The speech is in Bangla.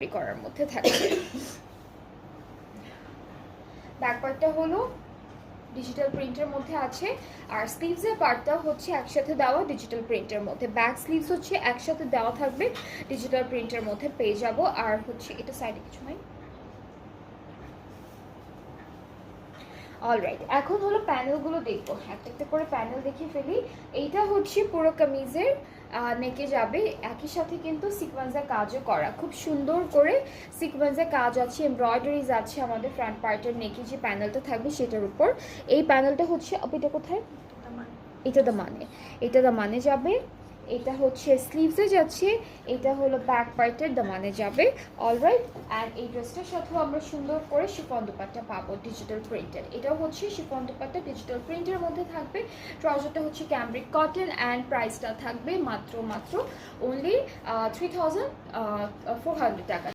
করার মধ্যে থাকছে। ব্যাক পার্টটা হলো ডিজিটাল প্রিন্টের মধ্যে আছে, আর স্লিভসের পার্টটা হচ্ছে একসাথে দেওয়া ডিজিটাল প্রিন্টের মধ্যে। ব্যাক স্লিভস হচ্ছে একসাথে দেওয়া থাকবে ডিজিটাল প্রিন্টের মধ্যে পেয়ে যাব। আর হচ্ছে এটা সাইডে কিছু নাই। অলরাইট, এখন হলো প্যানেলগুলো দেখবো, একটা একটা করে প্যানেল দেখিয়ে ফেলি। এইটা হচ্ছে পুরো কামিজের নেকে যাবে, একই সাথে কিন্তু সিকোয়েন্সের কাজও করা, খুব সুন্দর করে সিকোয়েন্সের কাজ আছে, এমব্রয়ডারিজ আছে আমাদের ফ্রন্ট পার্টের নেকে যে প্যানেলটা থাকবে সেটার উপর। এই প্যানেলটা হচ্ছে এটা কোথায়, এটা দামানে যাবে, এটা হচ্ছে স্লিভসে যাচ্ছে, এটা হলো ব্যাক পার্টের দামানে যাবে। অলরাইট, অ্যান্ড এই ড্রেসটার সাথেও আমরা সুন্দর করে শিফন দুপাট্টা পাবো ডিজিটাল প্রিন্টের। এটাও হচ্ছে শিফন দুপাট্টা ডিজিটাল প্রিন্টের মধ্যে থাকবে। ট্রাউজারটা হচ্ছে ক্যামব্রিক কটন, অ্যান্ড প্রাইসটা থাকবে মাত্র অনলি 3400 টাকা।